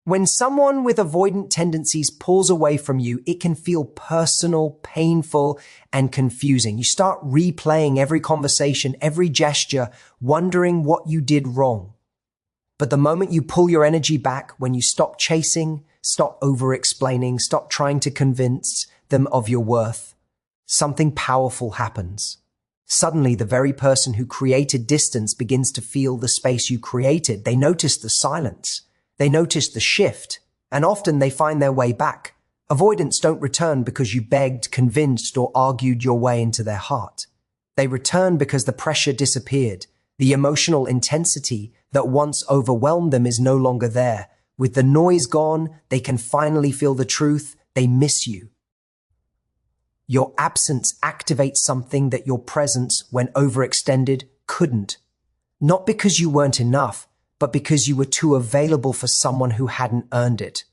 When someone with avoidant tendencies pulls away from you, it can feel personal, painful, and confusing. You start replaying every conversation, every gesture, wondering what you did wrong. But the moment you pull your energy back, when you stop chasing, stop over-explaining, stop trying to convince them of your worth, something powerful happens. Suddenly, the very person who created distance begins to feel the space you created. They notice the silence. They notice the shift, and often they find their way back. Avoidants don't return because you begged, convinced, or argued your way into their heart. They return because the pressure disappeared. The emotional intensity that once overwhelmed them is no longer there. With the noise gone, they can finally feel the truth. They miss you. Your absence activates something that your presence, when overextended, couldn't. Not because you weren't enough, but because you were too available for someone who hadn't earned it.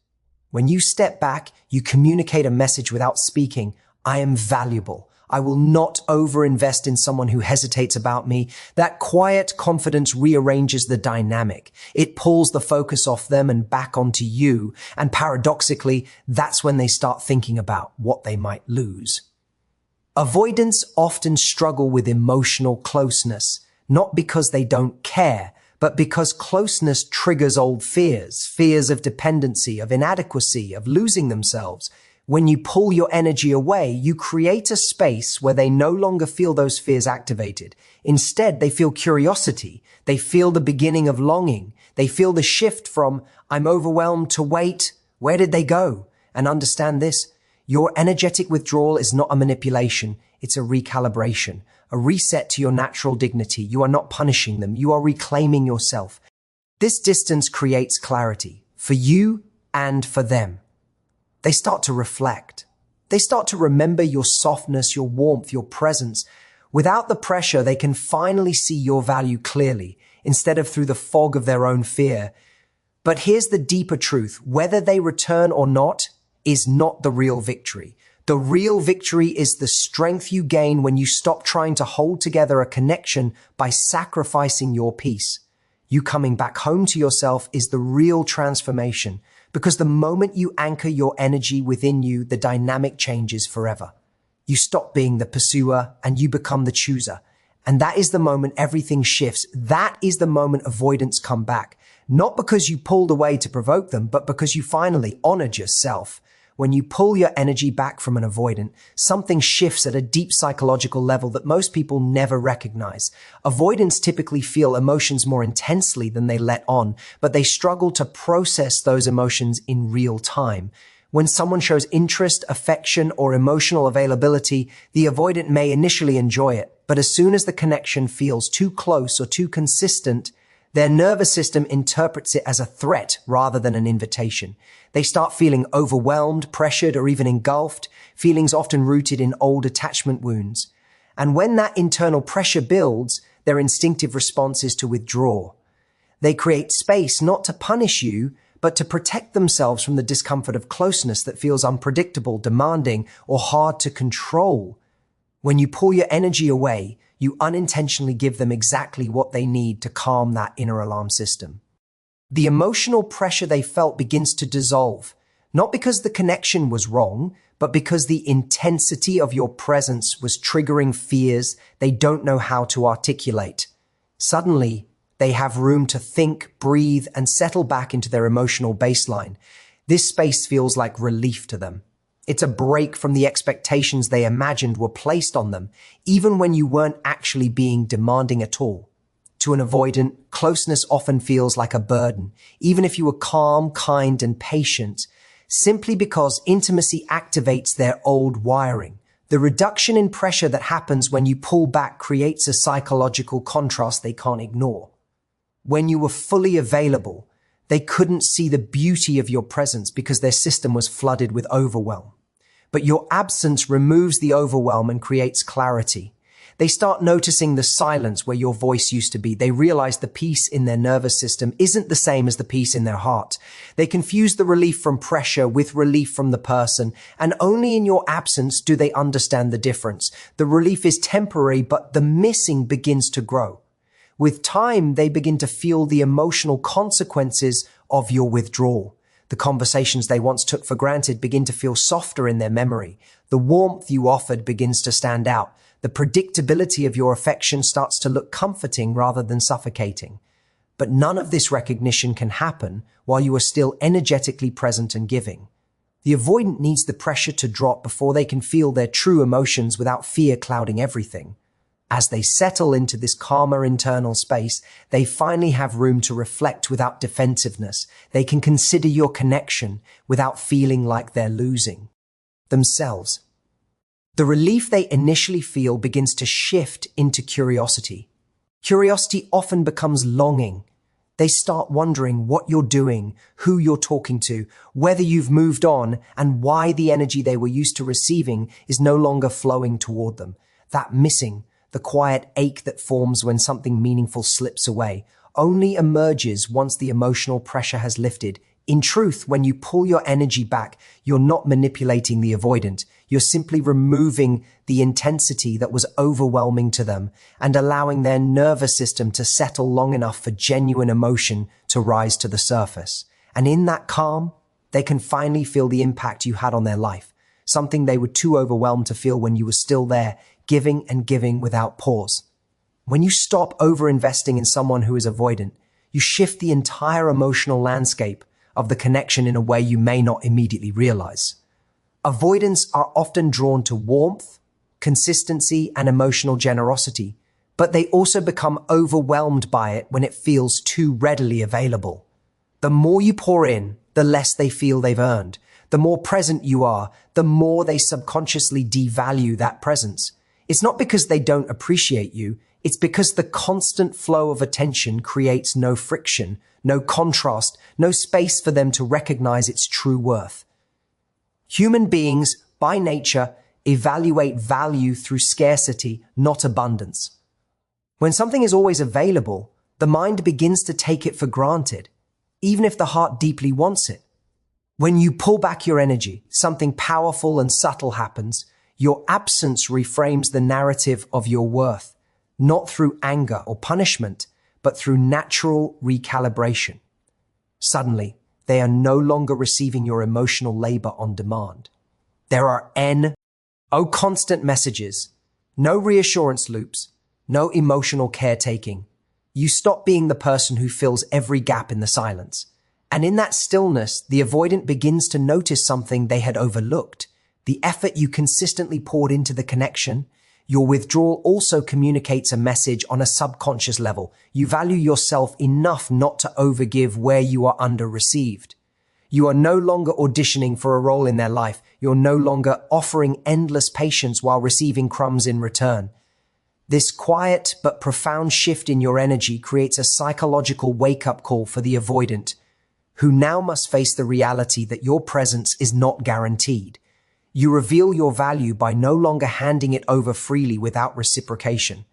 When you step back, you communicate a message without speaking. I am valuable. I will not overinvest in someone who hesitates about me. That quiet confidence rearranges the dynamic. It pulls the focus off them and back onto you. And paradoxically, that's when they start thinking about what they might lose. Avoidants often struggle with emotional closeness, not because they don't care, but because closeness triggers old fears of dependency, of inadequacy, of losing themselves. When you pull your energy away, you create a space where they no longer feel those fears activated. Instead, they feel curiosity. They feel the beginning of longing. They feel the shift from, I'm overwhelmed, to wait, where did they go? And understand this, your energetic withdrawal is not a manipulation. It's a recalibration, a reset to your natural dignity. You are not punishing them. You are reclaiming yourself. This distance creates clarity for you and for them. They start to reflect. They start to remember your softness, your warmth, your presence. Without the pressure, they can finally see your value clearly instead of through the fog of their own fear. But here's the deeper truth. Whether they return or not is not the real victory. The real victory is the strength you gain when you stop trying to hold together a connection by sacrificing your peace. You coming back home to yourself is the real transformation, because the moment you anchor your energy within you, the dynamic changes forever. You stop being the pursuer and you become the chooser. And that is the moment everything shifts. That is the moment avoidants come back. Not because you pulled away to provoke them, but because you finally honored yourself. When you pull your energy back from an avoidant, something shifts at a deep psychological level that most people never recognize. Avoidants typically feel emotions more intensely than they let on, but they struggle to process those emotions in real time. When someone shows interest, affection, or emotional availability, the avoidant may initially enjoy it, but as soon as the connection feels too close or too consistent, their nervous system interprets it as a threat rather than an invitation. They start feeling overwhelmed, pressured, or even engulfed, feelings often rooted in old attachment wounds. And when that internal pressure builds, their instinctive response is to withdraw. They create space not to punish you, but to protect themselves from the discomfort of closeness that feels unpredictable, demanding, or hard to control. When you pull your energy away, you unintentionally give them exactly what they need to calm that inner alarm system. The emotional pressure they felt begins to dissolve, not because the connection was wrong, but because the intensity of your presence was triggering fears they don't know how to articulate. Suddenly, they have room to think, breathe, and settle back into their emotional baseline. This space feels like relief to them. It's a break from the expectations they imagined were placed on them, even when you weren't actually being demanding at all. To an avoidant, closeness often feels like a burden, even if you were calm, kind, and patient, simply because intimacy activates their old wiring. The reduction in pressure that happens when you pull back creates a psychological contrast they can't ignore. When you were fully available, they couldn't see the beauty of your presence because their system was flooded with overwhelm. But your absence removes the overwhelm and creates clarity. They start noticing the silence where your voice used to be. They realize the peace in their nervous system isn't the same as the peace in their heart. They confuse the relief from pressure with relief from the person, and only in your absence do they understand the difference. The relief is temporary, but the missing begins to grow. With time, they begin to feel the emotional consequences of your withdrawal. The conversations they once took for granted begin to feel softer in their memory. The warmth you offered begins to stand out. The predictability of your affection starts to look comforting rather than suffocating. But none of this recognition can happen while you are still energetically present and giving. The avoidant needs the pressure to drop before they can feel their true emotions without fear clouding everything. As they settle into this calmer internal space, they finally have room to reflect without defensiveness. They can consider your connection without feeling like they're losing themselves. The relief they initially feel begins to shift into curiosity. Curiosity often becomes longing. They start wondering what you're doing, who you're talking to, whether you've moved on, and why the energy they were used to receiving is no longer flowing toward them. That missing, the quiet ache that forms when something meaningful slips away, only emerges once the emotional pressure has lifted. In truth, when you pull your energy back, you're not manipulating the avoidant. You're simply removing the intensity that was overwhelming to them and allowing their nervous system to settle long enough for genuine emotion to rise to the surface. And in that calm, they can finally feel the impact you had on their life, something they were too overwhelmed to feel when you were still there, giving and giving without pause. When you stop over-investing in someone who is avoidant, you shift the entire emotional landscape of the connection in a way you may not immediately realize. Avoidants are often drawn to warmth, consistency, and emotional generosity, but they also become overwhelmed by it when it feels too readily available. The more you pour in, the less they feel they've earned. The more present you are, the more they subconsciously devalue that presence. It's not because they don't appreciate you, it's because the constant flow of attention creates no friction, no contrast, no space for them to recognize its true worth. Human beings, by nature, evaluate value through scarcity, not abundance. When something is always available, the mind begins to take it for granted, even if the heart deeply wants it. When you pull back your energy, something powerful and subtle happens. Your absence reframes the narrative of your worth, not through anger or punishment, but through natural recalibration. Suddenly, they are no longer receiving your emotional labor on demand. There are constant messages, no reassurance loops, no emotional caretaking. You stop being the person who fills every gap in the silence. And in that stillness, the avoidant begins to notice something they had overlooked. The effort you consistently poured into the connection. Your withdrawal also communicates a message on a subconscious level. You value yourself enough not to overgive where you are under-received. You are no longer auditioning for a role in their life. You're no longer offering endless patience while receiving crumbs in return. This quiet but profound shift in your energy creates a psychological wake-up call for the avoidant, who now must face the reality that your presence is not guaranteed. You reveal your value by no longer handing it over freely without reciprocation.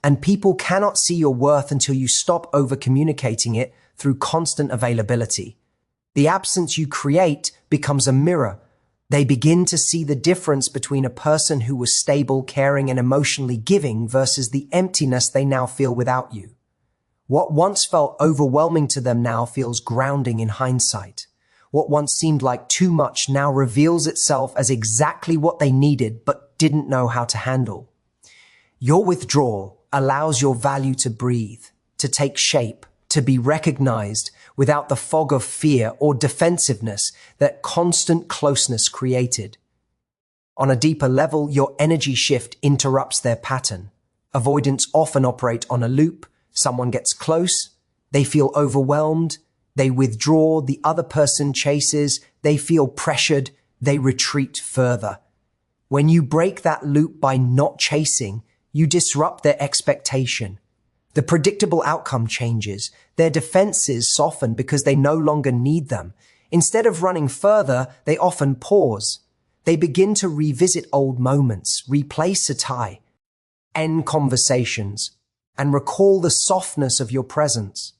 And people cannot see your worth until you stop over-communicating it through constant availability. The absence you create becomes a mirror. They begin to see the difference between a person who was stable, caring, and emotionally giving versus the emptiness they now feel without you. What once felt overwhelming to them now feels grounding in hindsight. What once seemed like too much now reveals itself as exactly what they needed but didn't know how to handle. Your withdrawal allows your value to breathe, to take shape, to be recognized without the fog of fear or defensiveness that constant closeness created. On a deeper level, your energy shift interrupts their pattern. Avoidants often operate on a loop. Someone gets close, they feel overwhelmed, they withdraw, the other person chases, they feel pressured, they retreat further. When you break that loop by not chasing, you disrupt their expectation. The predictable outcome changes. Their defenses soften because they no longer need them. Instead of running further, they often pause. They begin to revisit old moments, replay sati, end conversations, and recall the softness of your presence.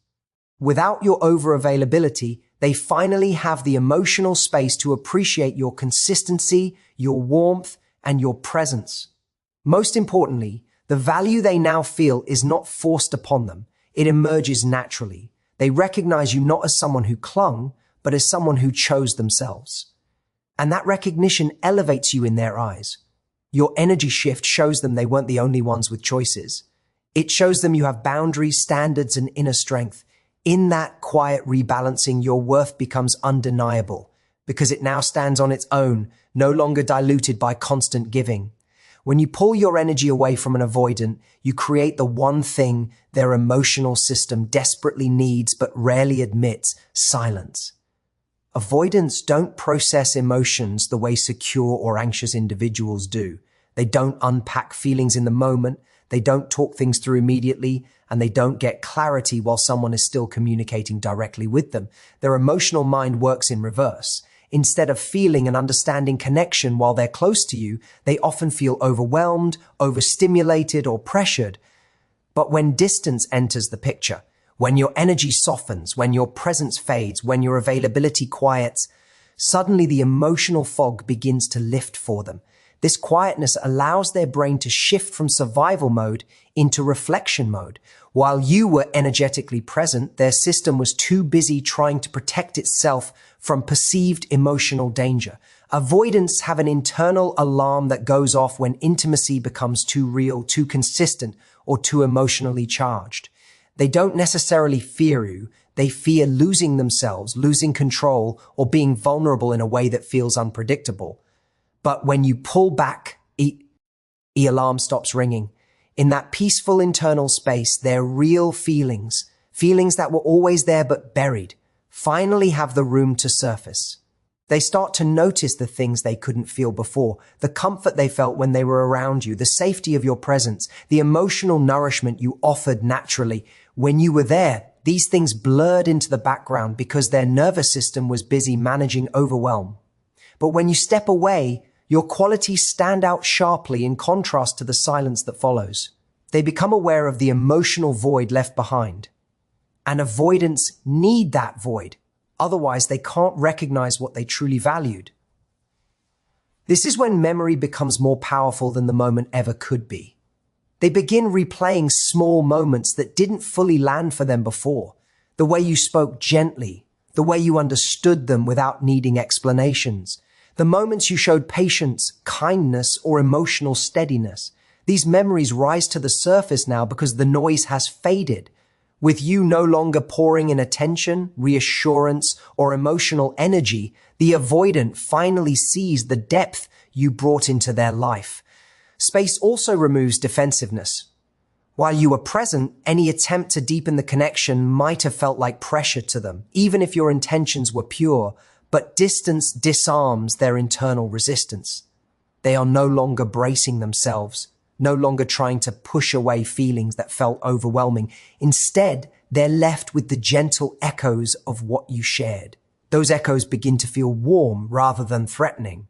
Without your over-availability, they finally have the emotional space to appreciate your consistency, your warmth, and your presence. Most importantly, the value they now feel is not forced upon them. It emerges naturally. They recognize you not as someone who clung, but as someone who chose themselves. And that recognition elevates you in their eyes. Your energy shift shows them they weren't the only ones with choices. It shows them you have boundaries, standards, and inner strength. In that quiet rebalancing, your worth becomes undeniable because it now stands on its own, no longer diluted by constant giving. When you pull your energy away from an avoidant, you create the one thing their emotional system desperately needs but rarely admits: silence. Avoidants don't process emotions the way secure or anxious individuals do. They don't unpack feelings in the moment, they don't talk things through immediately, and they don't get clarity while someone is still communicating directly with them. Their emotional mind works in reverse. Instead of feeling and understanding connection while they're close to you, they often feel overwhelmed, overstimulated, or pressured. But when distance enters the picture, when your energy softens, when your presence fades, when your availability quiets, suddenly the emotional fog begins to lift for them. This quietness allows their brain to shift from survival mode into reflection mode. While you were energetically present, their system was too busy trying to protect itself from perceived emotional danger. Avoidants have an internal alarm that goes off when intimacy becomes too real, too consistent, or too emotionally charged. They don't necessarily fear you. They fear losing themselves, losing control, or being vulnerable in a way that feels unpredictable. But when you pull back, the alarm stops ringing. In that peaceful internal space, their real feelings that were always there but buried, finally have the room to surface. They start to notice the things they couldn't feel before, the comfort they felt when they were around you, the safety of your presence, the emotional nourishment you offered naturally. When you were there, these things blurred into the background because their nervous system was busy managing overwhelm. But when you step away, your qualities stand out sharply in contrast to the silence that follows. They become aware of the emotional void left behind. And avoidants need that void. Otherwise, they can't recognize what they truly valued. This is when memory becomes more powerful than the moment ever could be. They begin replaying small moments that didn't fully land for them before. The way you spoke gently, the way you understood them without needing explanations, the moments you showed patience, kindness, or emotional steadiness. These memories rise to the surface now because the noise has faded. With you no longer pouring in attention, reassurance, or emotional energy, the avoidant finally sees the depth you brought into their life. Space also removes defensiveness. While you were present, any attempt to deepen the connection might have felt like pressure to them, even if your intentions were pure, but distance disarms their internal resistance. They are no longer bracing themselves, no longer trying to push away feelings that felt overwhelming. Instead, they're left with the gentle echoes of what you shared. Those echoes begin to feel warm rather than threatening.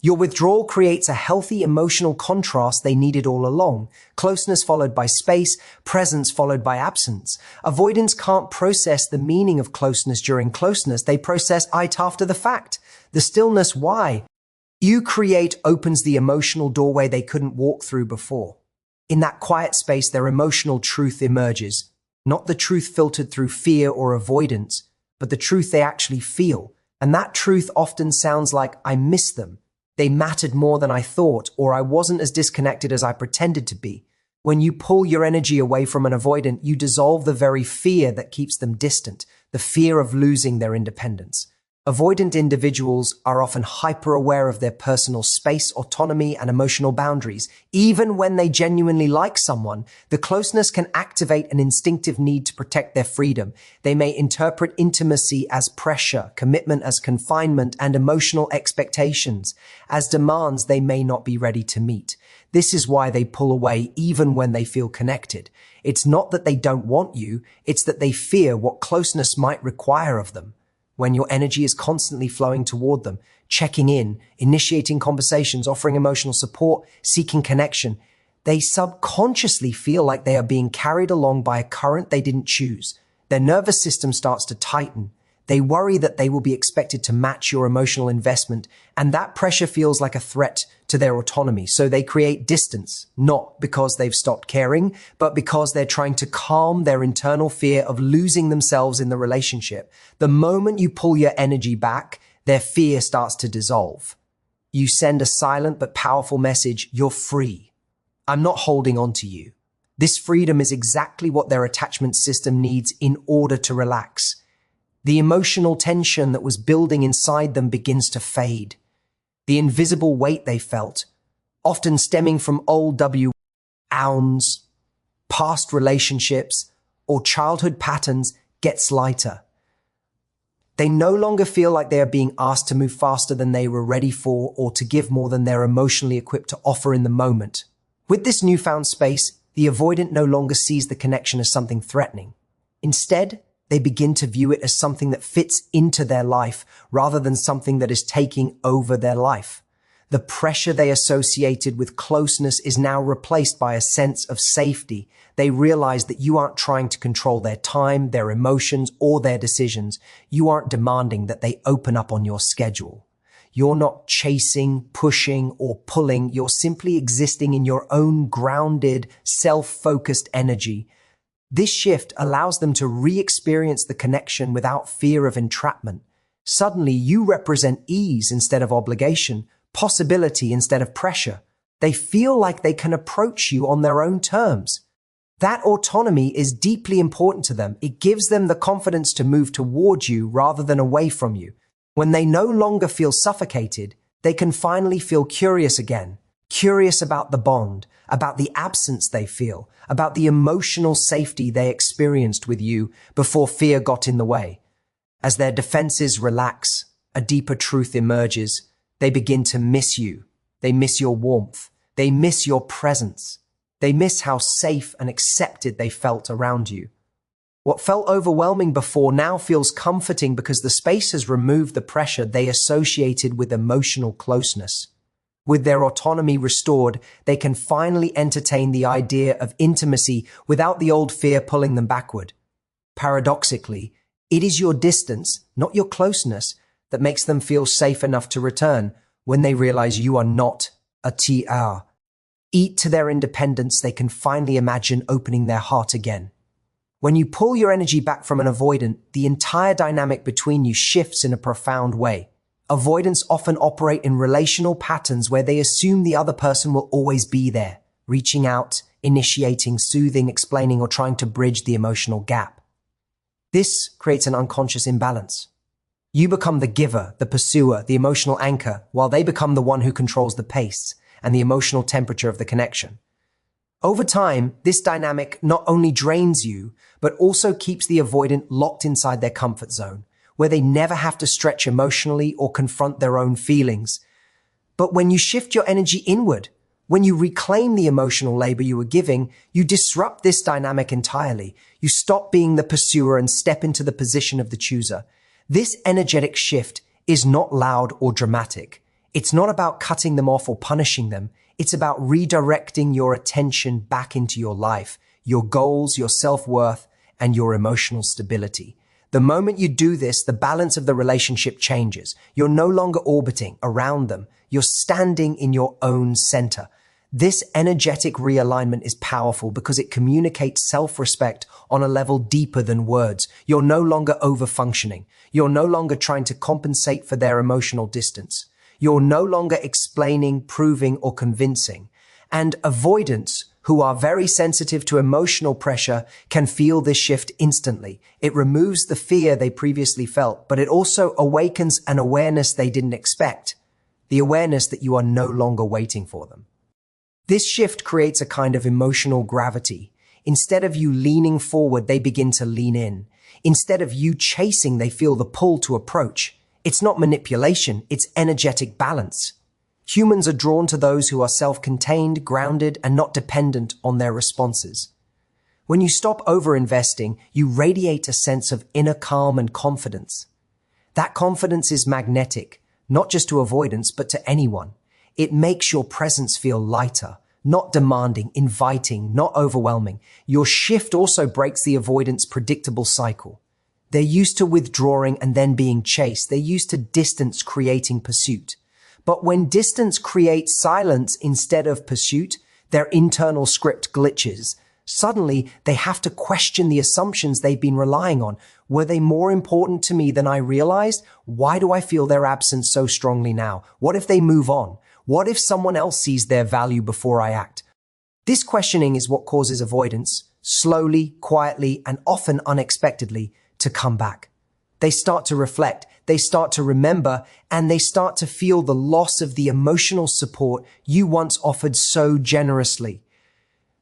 Your withdrawal creates a healthy emotional contrast they needed all along. Closeness followed by space, presence followed by absence. Avoidants can't process the meaning of closeness during closeness. They process it after the fact. The stillness, why? You create opens the emotional doorway they couldn't walk through before. In that quiet space, their emotional truth emerges. Not the truth filtered through fear or avoidance, but the truth they actually feel. And that truth often sounds like, I miss them. They mattered more than I thought, or I wasn't as disconnected as I pretended to be. When you pull your energy away from an avoidant, you dissolve the very fear that keeps them distant, the fear of losing their independence. Avoidant individuals are often hyper-aware of their personal space, autonomy, and emotional boundaries. Even when they genuinely like someone, the closeness can activate an instinctive need to protect their freedom. They may interpret intimacy as pressure, commitment as confinement, and emotional expectations as demands they may not be ready to meet. This is why they pull away even when they feel connected. It's not that they don't want you, it's that they fear what closeness might require of them. When your energy is constantly flowing toward them, checking in, initiating conversations, offering emotional support, seeking connection, they subconsciously feel like they are being carried along by a current they didn't choose. Their nervous system starts to tighten. They worry that they will be expected to match your emotional investment, and that pressure feels like a threat to their autonomy. So they create distance, not because they've stopped caring, but because they're trying to calm their internal fear of losing themselves in the relationship. The moment you pull your energy back, their fear starts to dissolve. You send a silent but powerful message: you're free. I'm not holding on to you. This freedom is exactly what their attachment system needs in order to relax. The emotional tension that was building inside them begins to fade. The invisible weight they felt, often stemming from old wounds, past relationships, or childhood patterns, gets lighter. They no longer feel like they are being asked to move faster than they were ready for or to give more than they're emotionally equipped to offer in the moment. With this newfound space, the avoidant no longer sees the connection as something threatening. Instead, they begin to view it as something that fits into their life rather than something that is taking over their life. The pressure they associated with closeness is now replaced by a sense of safety. They realize that you aren't trying to control their time, their emotions, or their decisions. You aren't demanding that they open up on your schedule. You're not chasing, pushing, or pulling. You're simply existing in your own grounded, self-focused energy. This shift allows them to re-experience the connection without fear of entrapment. Suddenly, you represent ease instead of obligation, possibility instead of pressure. They feel like they can approach you on their own terms. That autonomy is deeply important to them. It gives them the confidence to move towards you rather than away from you. When they no longer feel suffocated, they can finally feel curious again. Curious about the bond, about the absence they feel, about the emotional safety they experienced with you before fear got in the way. As their defenses relax, a deeper truth emerges. They begin to miss you. They miss your warmth. They miss your presence. They miss how safe and accepted they felt around you. What felt overwhelming before now feels comforting because the space has removed the pressure they associated with emotional closeness. With their autonomy restored, they can finally entertain the idea of intimacy without the old fear pulling them backward. Paradoxically, it is your distance, not your closeness, that makes them feel safe enough to return when they realize you are not a TR. Eat to their independence, they can finally imagine opening their heart again. When you pull your energy back from an avoidant, the entire dynamic between you shifts in a profound way. Avoidants often operate in relational patterns where they assume the other person will always be there, reaching out, initiating, soothing, explaining, or trying to bridge the emotional gap. This creates an unconscious imbalance. You become the giver, the pursuer, the emotional anchor, while they become the one who controls the pace and the emotional temperature of the connection. Over time, this dynamic not only drains you, but also keeps the avoidant locked inside their comfort zone, where they never have to stretch emotionally or confront their own feelings. But when you shift your energy inward, when you reclaim the emotional labor you were giving, you disrupt this dynamic entirely. You stop being the pursuer and step into the position of the chooser. This energetic shift is not loud or dramatic. It's not about cutting them off or punishing them. It's about redirecting your attention back into your life, your goals, your self-worth, and your emotional stability. The moment you do this, the balance of the relationship changes. You're no longer orbiting around them. You're standing in your own center. This energetic realignment is powerful because it communicates self-respect on a level deeper than words. You're no longer over-functioning. You're no longer trying to compensate for their emotional distance. You're no longer explaining, proving, or convincing. And avoidants, who are very sensitive to emotional pressure, can feel this shift instantly. It removes the fear they previously felt, but it also awakens an awareness they didn't expect, the awareness that you are no longer waiting for them. This shift creates a kind of emotional gravity. Instead of you leaning forward, they begin to lean in. Instead of you chasing, they feel the pull to approach. It's not manipulation, it's energetic balance. Humans are drawn to those who are self-contained, grounded, and not dependent on their responses. When you stop over-investing, you radiate a sense of inner calm and confidence. That confidence is magnetic, not just to avoidance, but to anyone. It makes your presence feel lighter, not demanding, inviting, not overwhelming. Your shift also breaks the avoidance predictable cycle. They're used to withdrawing and then being chased. They're used to distance creating pursuit. But when distance creates silence instead of pursuit, their internal script glitches. Suddenly, they have to question the assumptions they've been relying on. Were they more important to me than I realized? Why do I feel their absence so strongly now? What if they move on? What if someone else sees their value before I act? This questioning is what causes avoidance, slowly, quietly, and often unexpectedly, to come back. They start to reflect, they start to remember, and they start to feel the loss of the emotional support you once offered so generously.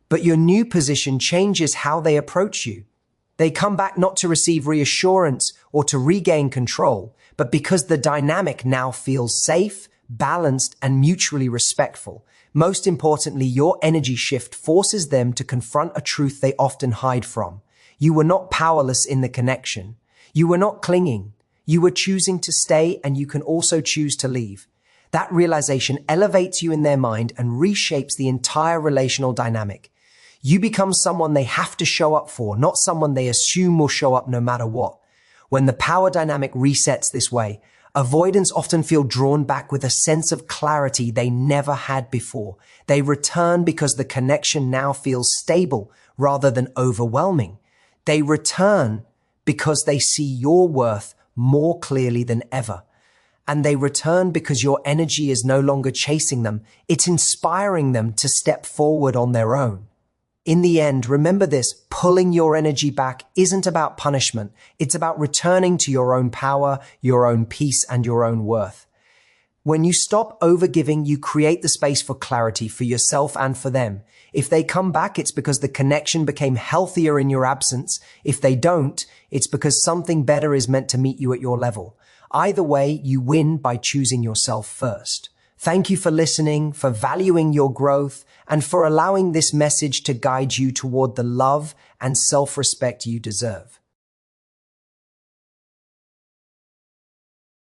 But your new position changes how they approach you. They come back not to receive reassurance or to regain control, but because the dynamic now feels safe, balanced, and mutually respectful. Most importantly, your energy shift forces them to confront a truth they often hide from. You were not powerless in the connection. You were not clinging. You were choosing to stay, and you can also choose to leave. That realization elevates you in their mind and reshapes the entire relational dynamic. You become someone they have to show up for, not someone they assume will show up no matter what. When the power dynamic resets this way, avoidants often feel drawn back with a sense of clarity they never had before. They return because the connection now feels stable rather than overwhelming. They return because they see your worth more clearly than ever. And they return because your energy is no longer chasing them. It's inspiring them to step forward on their own. In the end, remember this, pulling your energy back isn't about punishment. It's about returning to your own power, your own peace, and your own worth. When you stop overgiving, you create the space for clarity for yourself and for them. If they come back, it's because the connection became healthier in your absence. If they don't, it's because something better is meant to meet you at your level. Either way, you win by choosing yourself first. Thank you for listening, for valuing your growth, and for allowing this message to guide you toward the love and self-respect you deserve.